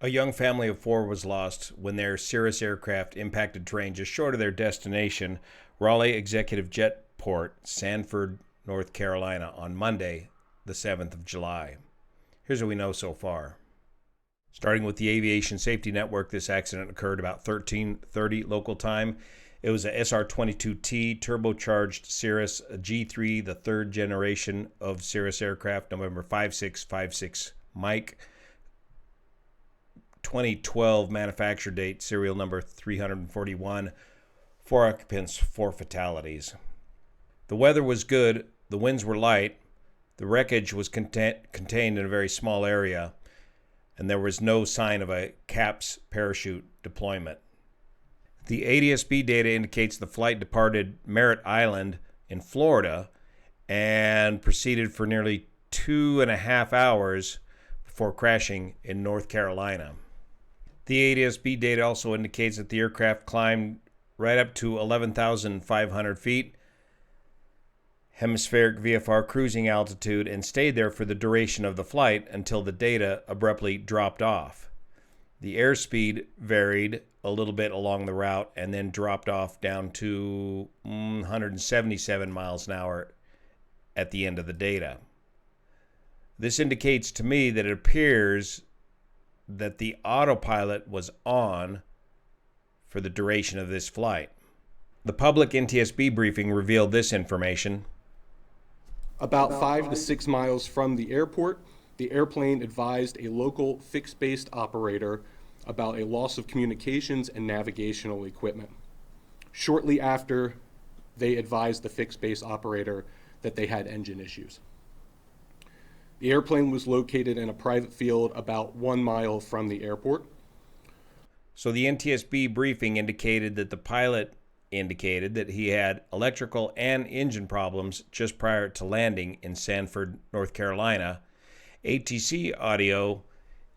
A young family of four was lost when their Cirrus aircraft impacted terrain just short of their destination, Raleigh Executive Jet Port, Sanford, North Carolina, on Monday, the 7th of July. Here's what we know so far. Starting with the Aviation Safety Network, this accident occurred about 13:30 local time. It was a SR22T turbocharged Cirrus G3, the third generation of Cirrus aircraft, November 5656 Mike, 2012 manufacture date, serial number 341, 4 occupants, 4 fatalities. The weather was good, the winds were light, the wreckage was contained in a very small area, and there was no sign of a CAPS parachute deployment. The ADS-B data indicates the flight departed Merritt Island in Florida and proceeded for nearly 2.5 hours before crashing in North Carolina. The ADS-B data also indicates that the aircraft climbed right up to 11,500 feet, hemispheric VFR cruising altitude, and stayed there for the duration of the flight until the data abruptly dropped off. The airspeed varied a little bit along the route and then dropped off down to 177 miles an hour at the end of the data. This indicates to me that it appears that the autopilot was on for the duration of this flight. The public NTSB briefing revealed this information. About 5 to 6 miles from the airport, the airplane advised a local fixed-base operator about a loss of communications and navigational equipment. Shortly after, they advised the fixed-base operator that they had engine issues. The airplane was located in a private field about 1 mile from the airport. So the NTSB briefing indicated that the pilot indicated that he had electrical and engine problems just prior to landing in Sanford, North Carolina. ATC audio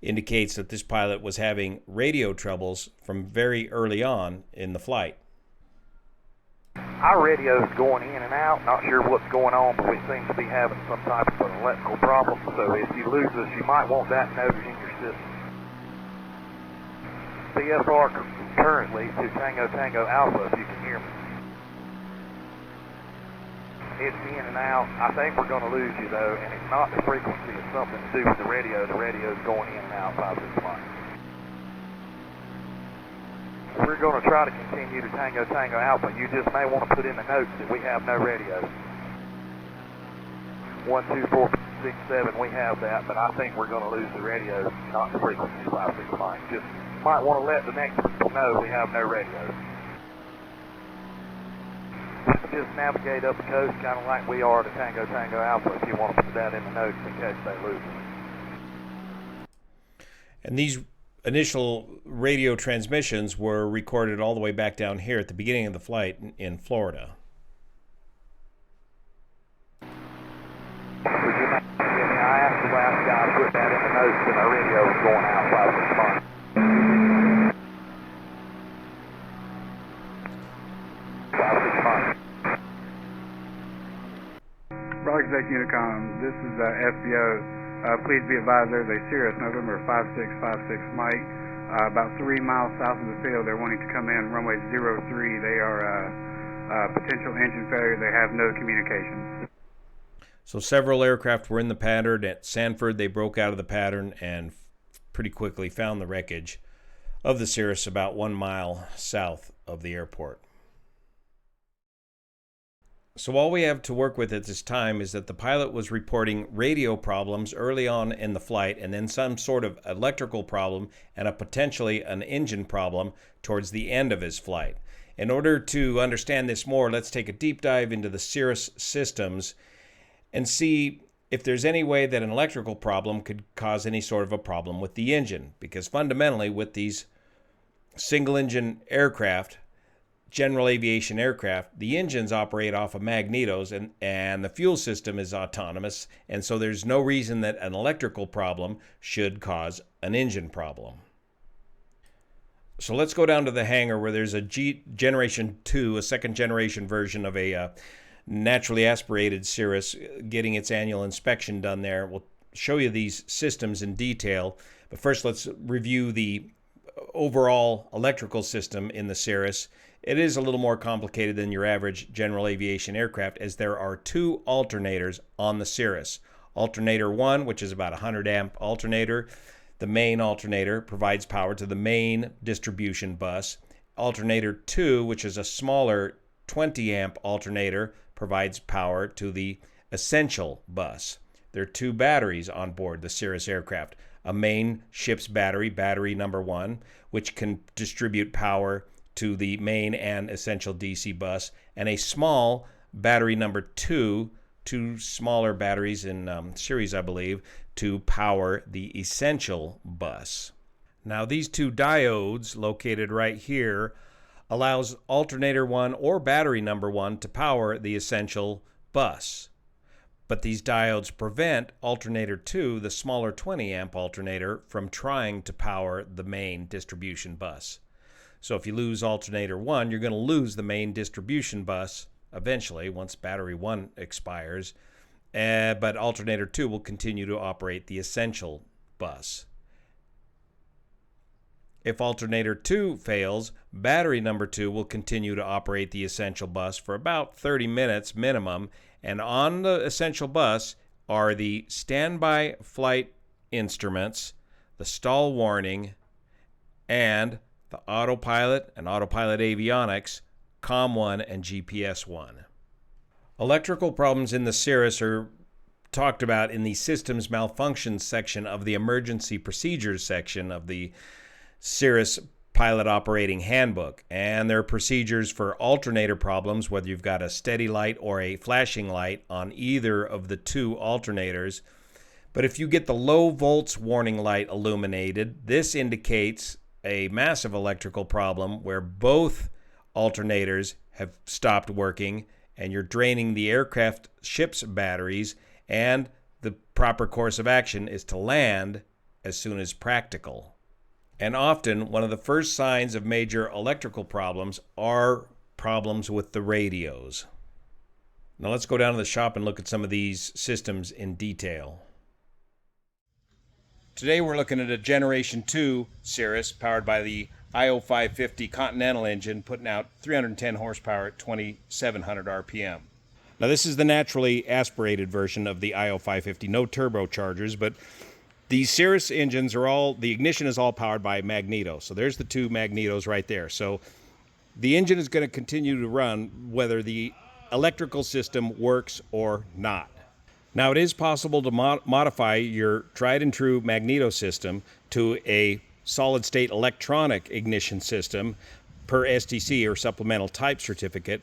indicates that this pilot was having radio troubles from very early on in the flight. Our radio's going in and out, not sure what's going on, but we seem to be having some type of an electrical problem, so if you lose us, you might want that noted in your system. BFR currently to Tango Tango Alpha, if you can hear me. It's in and out. I think we're going to lose you, though, and it's not the frequency. It's something to do with the radio. The radio's going in and out 5-6 miles. We're going to try to continue to Tango Tango Alpha. You just may want to put in the notes that we have no radio. 1, 2, 4, 6, 7, we have that, but I think we're going to lose the radio, not the frequency 5-6 miles. Just might want to let the next people know we have no radio. Just navigate up the coast kind of like we are to Tango Tango Alpha if you want to put that in the notes in case they lose it. And these initial radio transmissions were recorded all the way back down here at the beginning of the flight in Florida. I asked the last guy to put that in the notes that our radio was going out 5-6 miles. Raleigh Exec Unicom, this is FBO. Please be advised there's a Cirrus November 5656 Mike about 3 miles south of the field. They're wanting to come in runway 03. They are potential engine failure. They have no communications. So several aircraft were in the pattern. At Sanford, they broke out of the pattern and pretty quickly found the wreckage of the Cirrus about 1 mile south of the airport. So all we have to work with at this time is that the pilot was reporting radio problems early on in the flight and then some sort of electrical problem and potentially an engine problem towards the end of his flight. In order to understand this more, let's take a deep dive into the Cirrus systems and see if there's any way that an electrical problem could cause any sort of a problem with the engine. Because fundamentally, with these single-engine aircraft, general aviation aircraft, the engines operate off of magnetos and the fuel system is autonomous, and so there's no reason that an electrical problem should cause an engine problem. So let's go down to the hangar where there's a Generation 2, a second generation version of a naturally aspirated Cirrus getting its annual inspection done there. We'll show you these systems in detail, But first, let's review the overall electrical system in the Cirrus. It is a little more complicated than your average general aviation aircraft, as there are two alternators on the Cirrus. Alternator 1, which is about a 100 amp alternator. The main alternator provides power to the main distribution bus. Alternator 2, which is a smaller 20 amp alternator, provides power to the essential bus. There are two batteries on board the Cirrus aircraft. A main ship's battery, battery number 1, which can distribute power to the main and essential DC bus, and a small battery number 2, two smaller batteries in series, I believe, to power the essential bus. Now, these two diodes located right here allows alternator 1 or battery number 1 to power the essential bus. But these diodes prevent alternator 2, the smaller 20 amp alternator, from trying to power the main distribution bus. So if you lose alternator 1, you're going to lose the main distribution bus eventually once battery 1 expires, but alternator 2 will continue to operate the essential bus. If alternator 2 fails, battery number 2 will continue to operate the essential bus for about 30 minutes minimum, and on the essential bus are the standby flight instruments, the stall warning, and the autopilot and autopilot avionics, COM1 and GPS1. Electrical problems in the Cirrus are talked about in the systems malfunctions section of the emergency procedures section of the Cirrus Pilot Operating Handbook. And there are procedures for alternator problems, whether you've got a steady light or a flashing light on either of the two alternators. But if you get the low volts warning light illuminated, this indicates a massive electrical problem where both alternators have stopped working and you're draining the aircraft ship's batteries, and the proper course of action is to land as soon as practical. And often, one of the first signs of major electrical problems are problems with the radios. Now let's go down to the shop and look at some of these systems in detail. Today we're looking at a Generation 2 Cirrus powered by the IO550 Continental engine, putting out 310 horsepower at 2,700 RPM. Now this is the naturally aspirated version of the IO550, no turbochargers, but these Cirrus engines are all, the ignition is all powered by magneto. So there's the two magnetos right there. So the engine is going to continue to run whether the electrical system works or not. Now it is possible to modify your tried and true magneto system to a solid state electronic ignition system per STC or supplemental type certificate.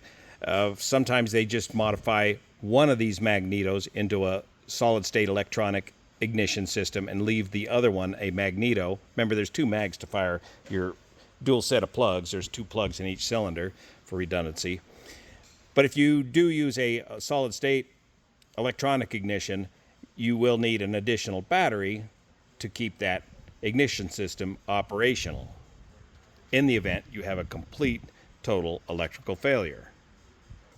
Sometimes they just modify one of these magnetos into a solid state electronic ignition system and leave the other one a magneto. Remember, there's two mags to fire your dual set of plugs. There's two plugs in each cylinder for redundancy. But if you do use a solid state electronic ignition, you will need an additional battery to keep that ignition system operational in the event you have a complete total electrical failure.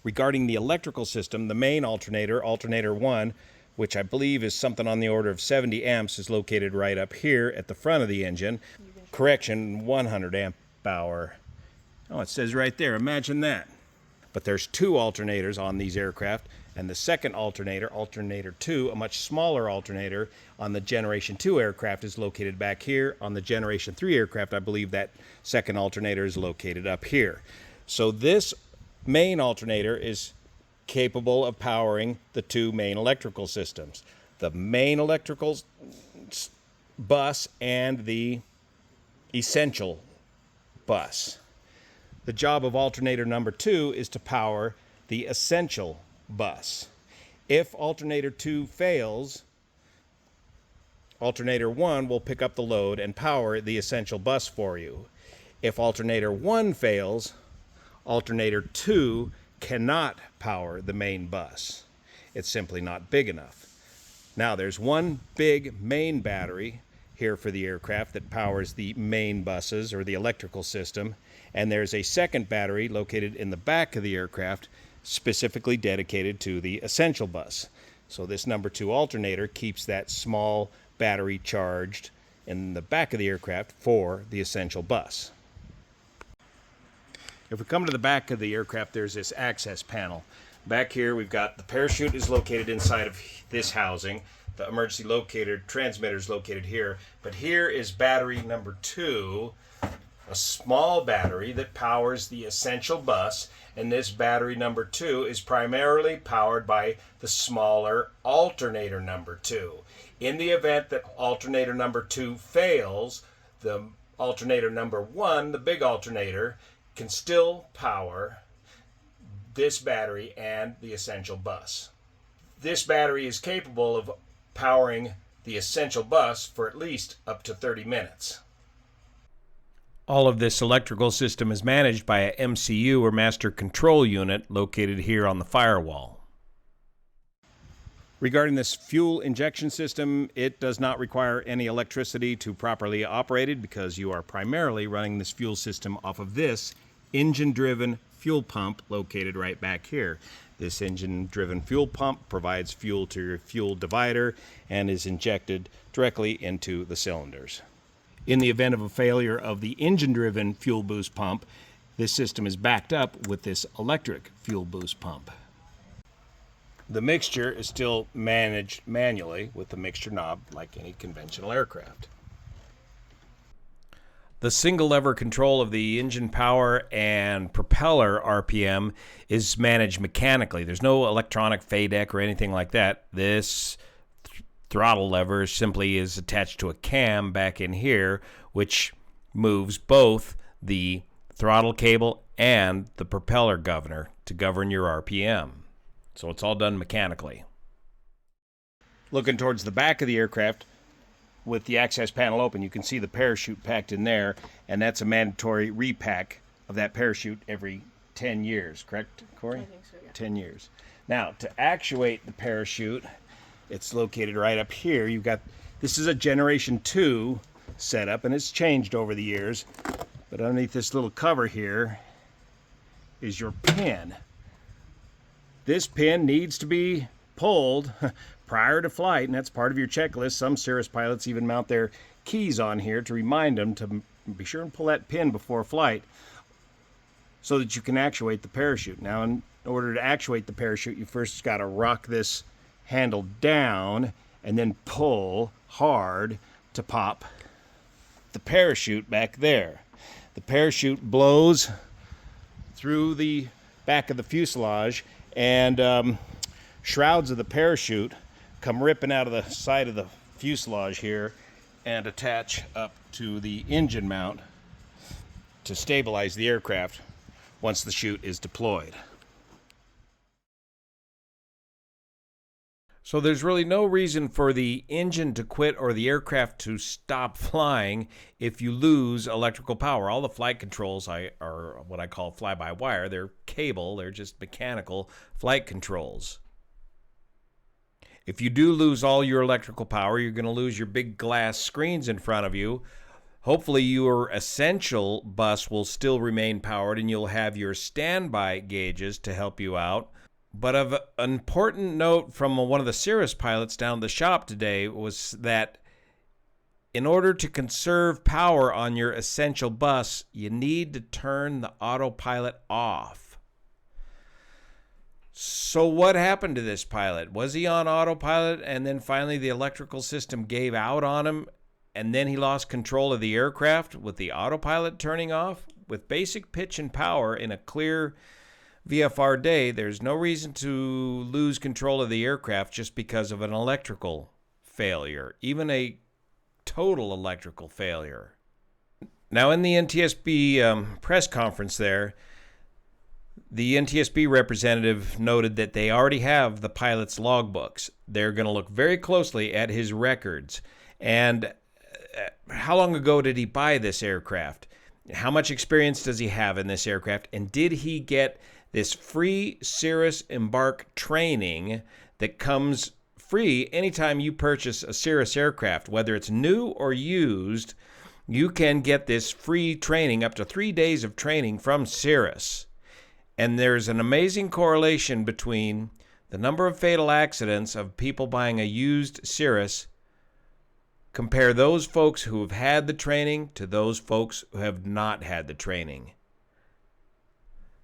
Regarding the electrical system, the main alternator, alternator 1, which I believe is something on the order of 70 amps, is located right up here at the front of the engine. Correction, 100 amp hour. Oh, it says right there, imagine that. But there's two alternators on these aircraft, and the second alternator, alternator 2, a much smaller alternator on the Generation 2 aircraft, is located back here. On the Generation 3 aircraft, I believe that second alternator is located up here. So this main alternator is capable of powering the two main electrical systems, the main electrical bus and the essential bus. The job of alternator number 2 is to power the essential bus. If alternator 2 fails, alternator 1 will pick up the load and power the essential bus for you. If alternator 1 fails, alternator 2 cannot power the main bus. It's simply not big enough. Now there's one big main battery here for the aircraft that powers the main buses or the electrical system, and there's a second battery located in the back of the aircraft specifically dedicated to the essential bus. So this number 2 alternator keeps that small battery charged in the back of the aircraft for the essential bus. If we come to the back of the aircraft, there's this access panel. Back here, we've got the parachute is located inside of this housing. The emergency locator transmitter is located here. But here is battery number 2, a small battery that powers the essential bus. And this battery number 2 is primarily powered by the smaller alternator number 2. In the event that alternator number 2 fails, the alternator number 1, the big alternator, can still power this battery and the essential bus. This battery is capable of powering the essential bus for at least up to 30 minutes. All of this electrical system is managed by a MCU or master control unit located here on the firewall. Regarding this fuel injection system, it does not require any electricity to properly operate it because you are primarily running this fuel system off of this engine-driven fuel pump located right back here. This engine-driven fuel pump provides fuel to your fuel divider and is injected directly into the cylinders. In the event of a failure of the engine-driven fuel boost pump, this system is backed up with this electric fuel boost pump. The mixture is still managed manually with the mixture knob like any conventional aircraft. The single lever control of the engine power and propeller RPM is managed mechanically. There's no electronic FADEC or anything like that. This throttle lever simply is attached to a cam back in here, which moves both the throttle cable and the propeller governor to govern your RPM. So it's all done mechanically. Looking towards the back of the aircraft, with the access panel open, you can see the parachute packed in there, and that's a mandatory repack of that parachute every 10 years, correct, Corey? I think so, yeah. 10 years. Now, to actuate the parachute, it's located right up here. You've got, this is a Generation 2 setup, and it's changed over the years, but underneath this little cover here is your pin. This pin needs to be pulled prior to flight, and that's part of your checklist. Some Cirrus pilots even mount their keys on here to remind them to be sure and pull that pin before flight so that you can actuate the parachute. Now, in order to actuate the parachute, you first got to rock this handle down and then pull hard to pop the parachute back there. The parachute blows through the back of the fuselage, and shrouds of the parachute come ripping out of the side of the fuselage here and attach up to the engine mount to stabilize the aircraft once the chute is deployed. So there's really no reason for the engine to quit or the aircraft to stop flying if you lose electrical power. All the flight controls are what I call fly-by-wire. They're cable. They're just mechanical flight controls. If you do lose all your electrical power, you're going to lose your big glass screens in front of you. Hopefully your essential bus will still remain powered and you'll have your standby gauges to help you out. But of an important note from one of the Cirrus pilots down at the shop today was that in order to conserve power on your essential bus, you need to turn the autopilot off. So what happened to this pilot? Was he on autopilot and then finally the electrical system gave out on him and then he lost control of the aircraft with the autopilot turning off? With basic pitch and power in a clear VFR day, there's no reason to lose control of the aircraft just because of an electrical failure, even a total electrical failure. Now, in the NTSB press conference there, the NTSB representative noted that they already have the pilot's logbooks. They're going to look very closely at his records. And how long ago did he buy this aircraft? How much experience does he have in this aircraft? And did he get this free Cirrus Embark training that comes free anytime you purchase a Cirrus aircraft, whether it's new or used? You can get this free training, up to 3 days of training from Cirrus. And there's an amazing correlation between the number of fatal accidents of people buying a used Cirrus Compare those folks who have had the training to those folks who have not had the training.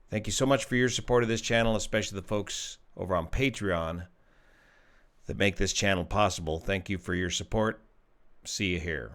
Thank you so much for your support of this channel, especially the folks over on Patreon that make this channel possible. Thank you for your support. See you here.